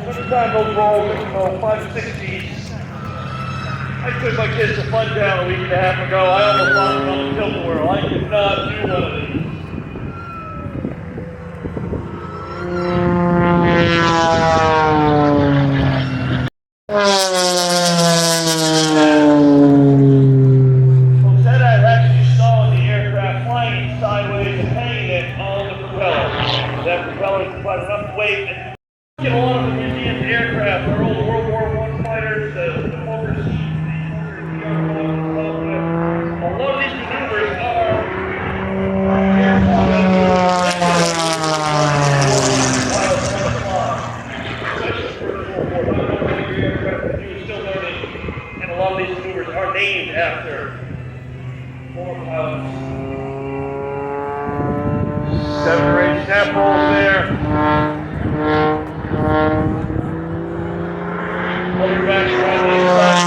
Sometimes those rolls, 5 to 6 feet. I took my kids to Fun Town a week and a half ago. I almost lost them on the tilt-a-whirl. I could not do one of these. That propeller is quite enough weight. And a lot of the Indian aircraft, our old World War I fighters, the overseas, a lot of these maneuvers are and a lot of these maneuvers are named after former pilots. 7 or 8 snap rolls there. Hold your back around the inside.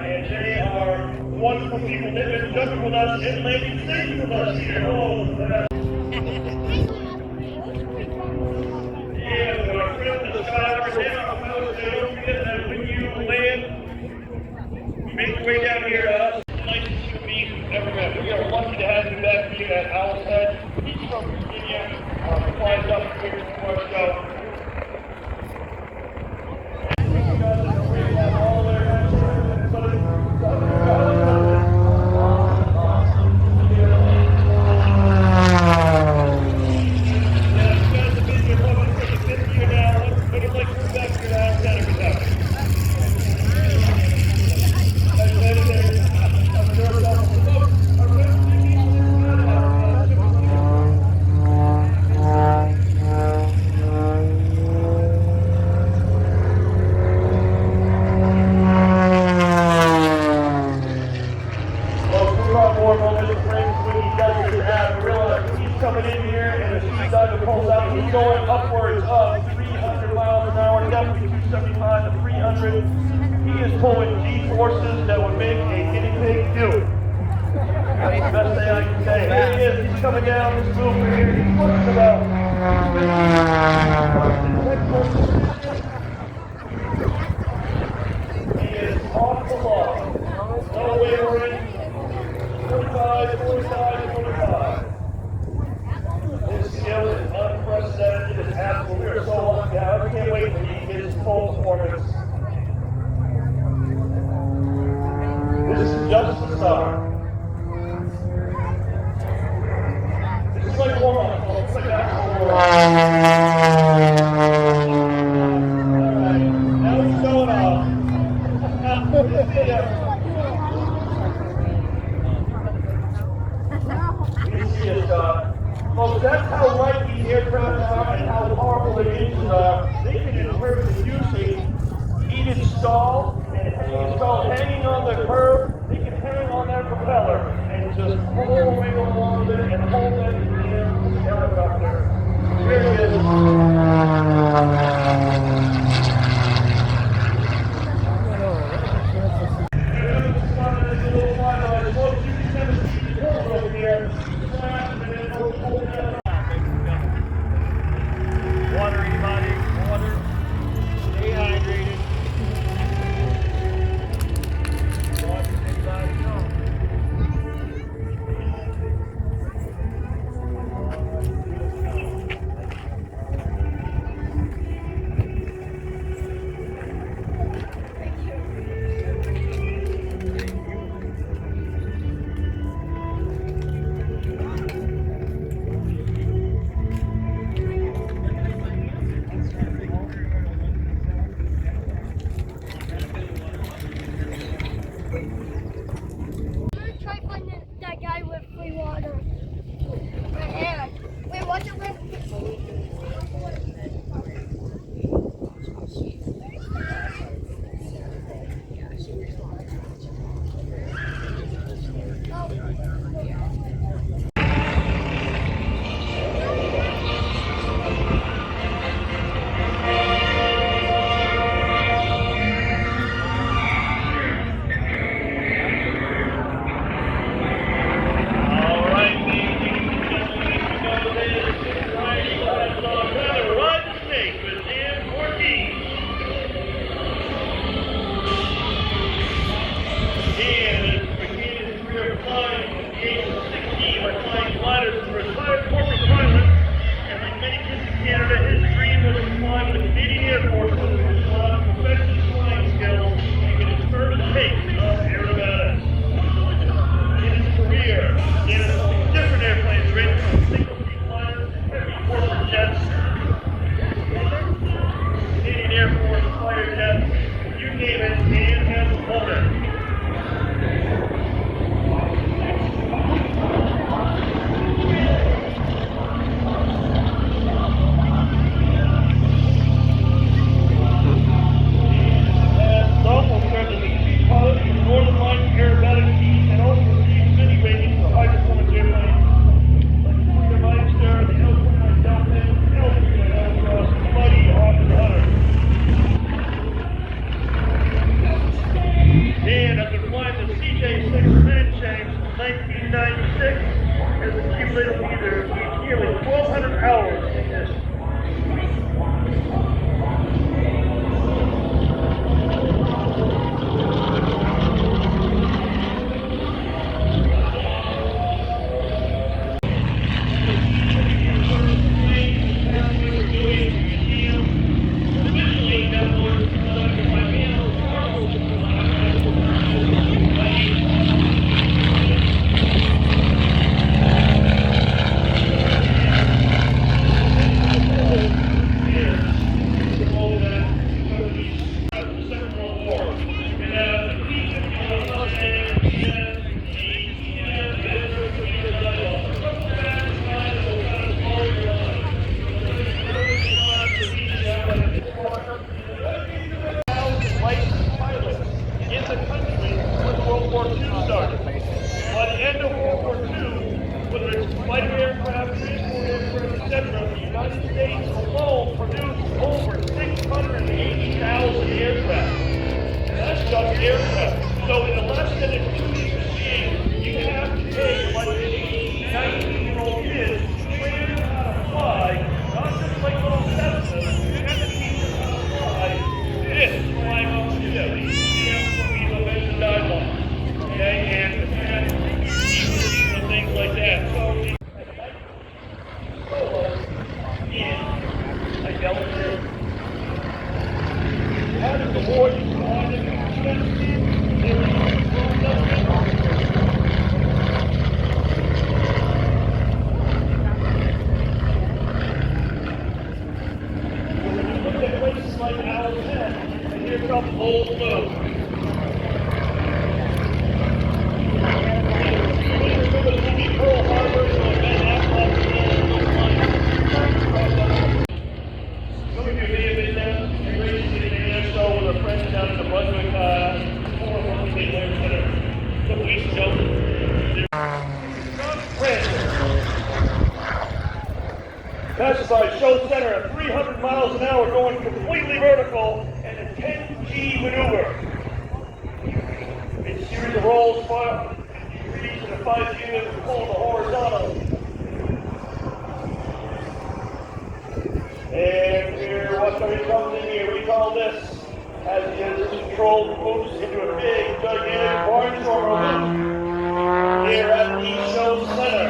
And they are wonderful people. They've been jumping with us and landing safely with us here. Oh, yeah, we're friends in the sky right now. Don't forget that when you land, you make your way down here to us. The nicest human beings we've ever met. We are lucky to have you back here at Owl's Head. He's from Virginia. Flies up here to our show. Coming in here and the speed diver pulls out, he's going upwards of 300 miles an hour, definitely 275 to 300. He is pulling G-forces that would make a guinea pig do. That's the best thing I can say. Here he is, he's coming down this move here. He's pushing about. He is off the law. No wavering. 45, 45, 45. His skill is unprecedented. It is absolutely, we are so lucky to have. I can't wait to see his full performance. This is just the start. This is like warm-up. It's like actual warm-up. Alright, now he's going off. You see it, folks, that's how light these aircraft are and how powerful the engines are. They can, in terms of using, heated stall and hanging on the curve, they can hang on that propeller and just pull away along with it and hold it in the air with the helicopter. Here it is. Here. United States alone produced over 680,000 aircraft. And that's just aircraft. So in less than a 2-week machine, you have to take like an 18, 19-year-old kid, train them how to fly, not just like little Cessnas, you have to teach them how to fly. This is flying off the ship. We have mentioned guidelines. Okay, and things like that. So I dealt with how did the war decide in the look at places like Allen's Head, and here comes Old Blue. Pearl Harbor, with a friend down in the Brunswick, some weeks ago. Pacified show center at 300 miles an hour going completely vertical and a 10G maneuver. A series of rolls, 5 degrees and a 5 units pull the horizontal. And here, what comes in here, we call this, as the engine control moves into a big, gigantic barnstormer loop here at the show center.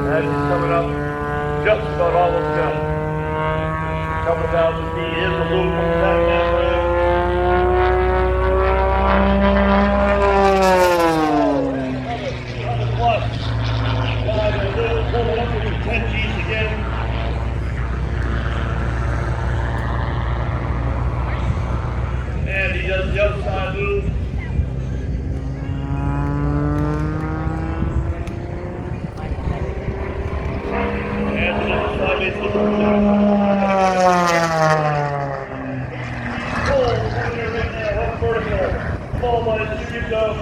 As he's coming up, just about almost done. Couple thousand feet is the loop from that ramp. Another plus. Guys, a little pulling up with 10 G's again. And he does the other side loop. And the other side is the loop. Ball by a series of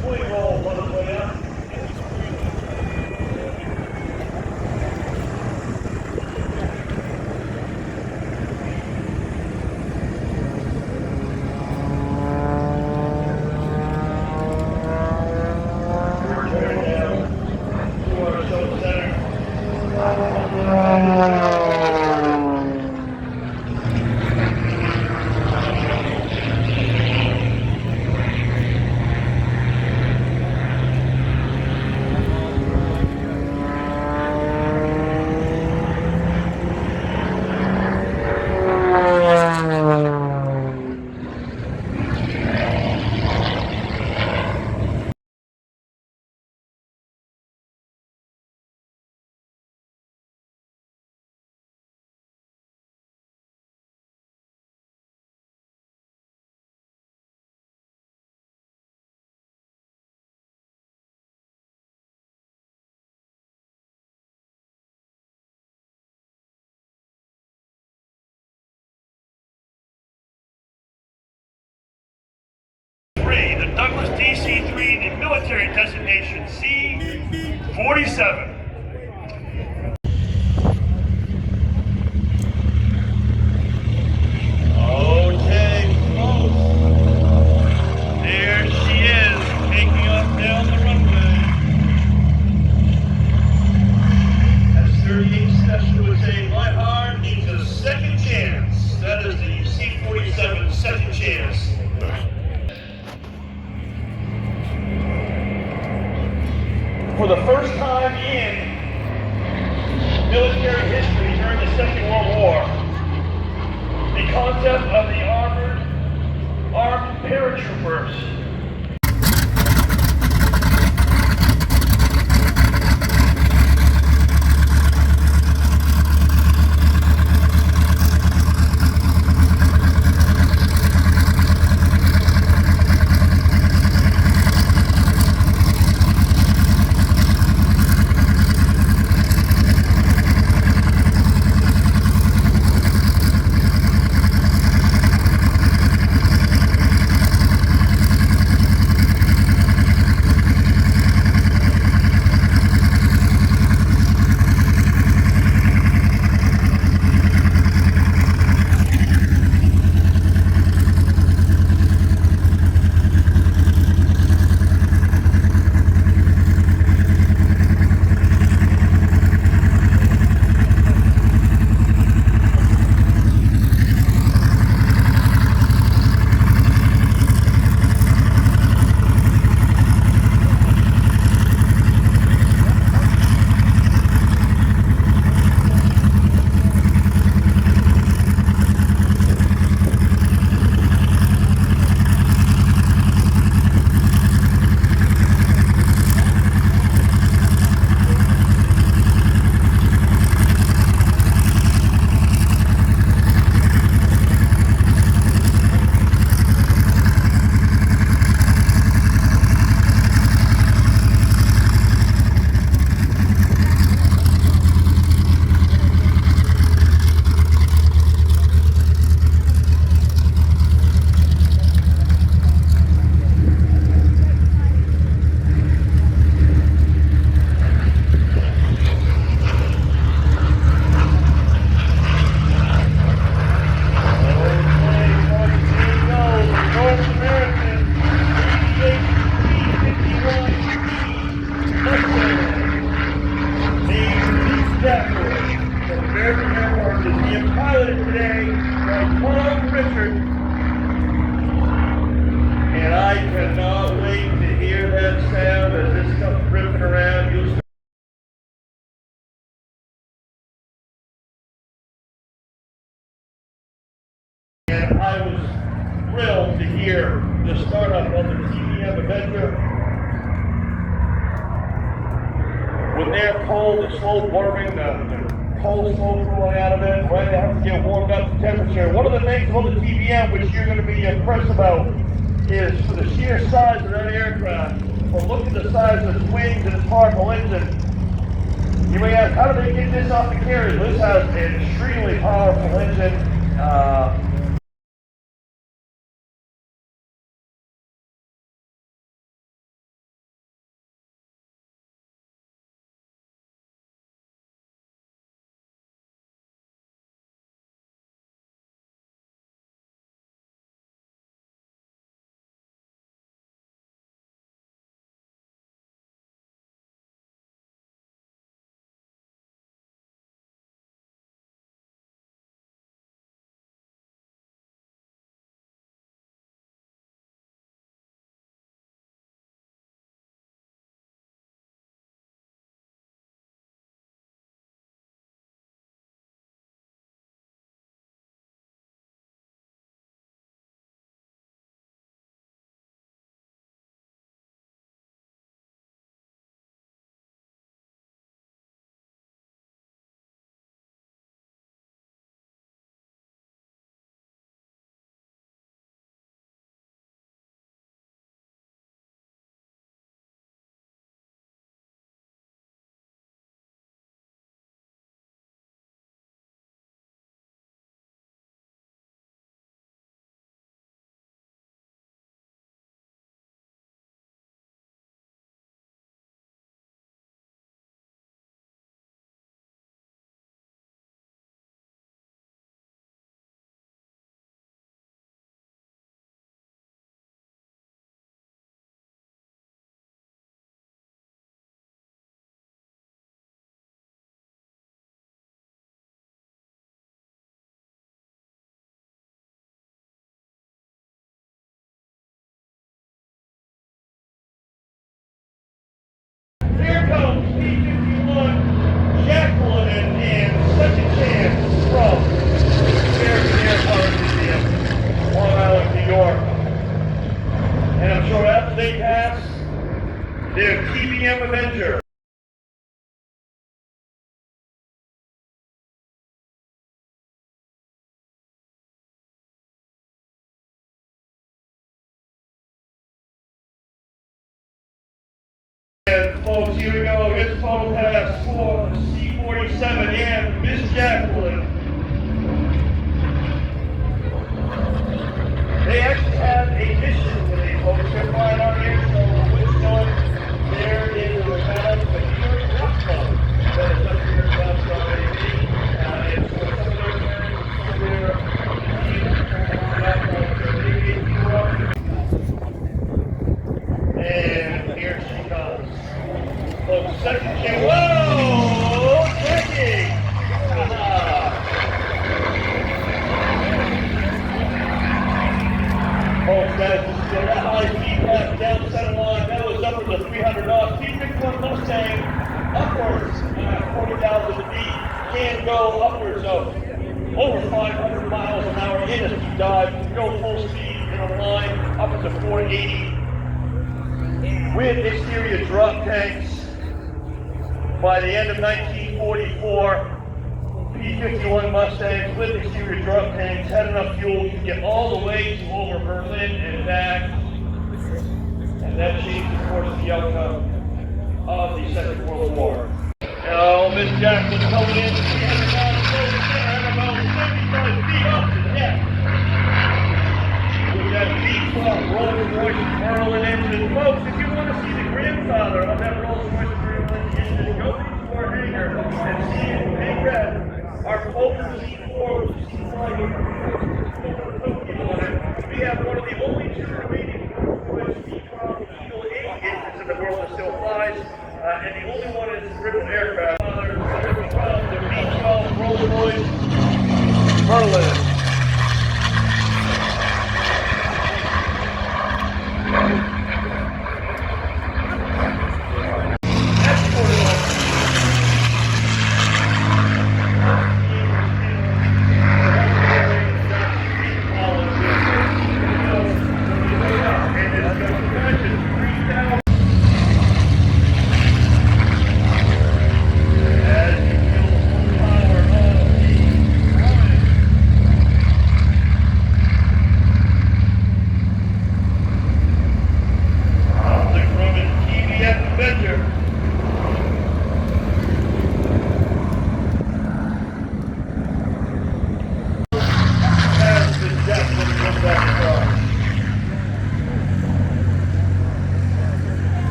swing rolls on the way out. Return now to our show center. The Douglas DC-3, the military designation C-47. Okay, folks. There she is, taking off down the runway. As 38 Special would say, my heart needs a second chance. That is the C-47 second chance. For the first time in military history during the Second World War, the concept of the armed paratroopers. Jacqueline from American Airport is being piloted today by Tom Richard. And I cannot wait to hear that sound as this comes ripping around. You'll And I was thrilled to hear the startup of the TBM adventure. When they're cold, the slow warming, the cold smoke rolling out of it, right? They have to get warmed up to temperature. One of the things about the TBM, which you're going to be impressed about, is for the sheer size of that aircraft. Well, look at the size of its wings and its powerful engine. You may ask, how do they get this off the carrier? This has an extremely powerful engine. Here comes P-51 Jacqueline and Second Chance from American Airport Museum, Long Island, New York. And I'm sure after they pass their TBM adventure, and folks, here we go. Here's photo pass for C-47 and Miss Jacqueline. They actually have a mission today, folks. They're flying on here, so what's going? There is a kind of a New York rock club that is up here outside AV. It's for some of their parents, some of their and here she comes. Folks, second chair. Whoa! Jackie! Folks, that high speed pass down center line, that was upwards of 300 knots. P-51 Mustang, upwards 40,000 feet, can go upwards of over 500 miles an hour in a deep dive, go full speed in a line, upwards of 480. With exterior drop tanks. By the end of 1944, P-51 Mustangs with exterior drop tanks had enough fuel to get all the way to over Berlin and back. And that changed, of course, the outcome of the Second World War. Oh, Miss Jacqueline coming in, 300 miles center, about 75 feet up to the deck. With that V12 Rolls-Royce Merlin engine. Folks, if you want to see the grandfather of that Rolls-Royce Merlin engine, go to our hangar and see it in big red. Our Fokker C4, which is C5, we have one of the only two remaining Rolls-Royce V12 Eagle 8 engines in the world that still flies, and the only one is a critical aircraft. Merlin.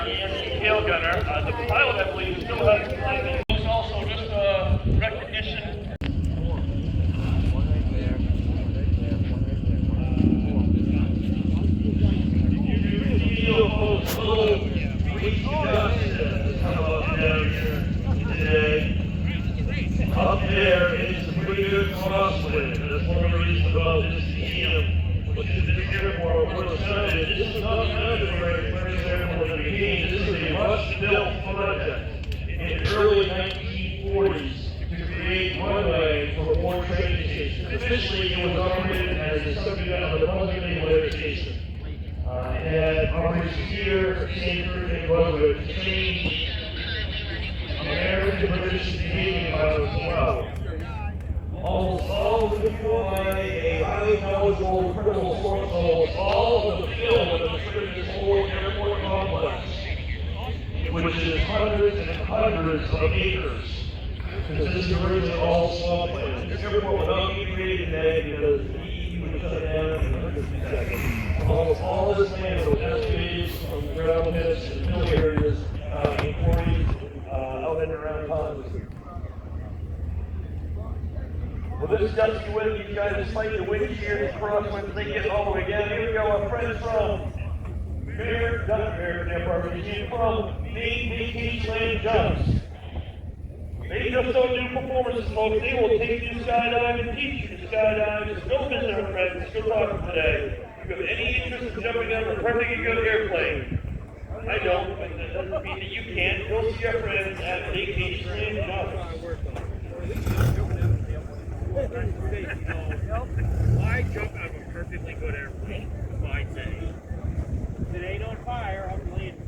the tail gunner. The pilot, I believe, still hasn't flight. It's also just a recognition. Up there is a pretty good crosswind. That's one of the reasons about this museum, which is this airport where it's founded. This is not founded where it's airport in the beginning. This is a Rush-built project in the early 1940s to create runway for more training stations. Officially, it was operated as a subunit of the Brunswick Naval Air Station. It had operations here, St. Petersburg, Brunswick, to train American, British, and Canadian pilots as well. Almost all of the people by a highly knowledgeable criminal source owns all of the film of this whole airport complex, which is hundreds and hundreds of acres. Because this is originally all swampland. This airport will not be created today because the EU was shut down in 150 seconds. Almost all this land was excavated from gravel pits and mill areas in quarries out and around Congress. Well, this gusty wind, these guys fight the wind shear, this crosswind, they get all the way down. Here we go, our friends from Maine Vacation Land Jumps. They just don't do performances, folks. They will take you skydiving and teach you to skydive. Just go visit our friends. Go talk to them today. If you have any interest in jumping out of a perfectly good airplane, I don't, but that doesn't mean that you can't. Go see our friends at Vacation Land Jumps. I jump out of a perfectly good airplane, my day. If it ain't on fire, I'm bleeding.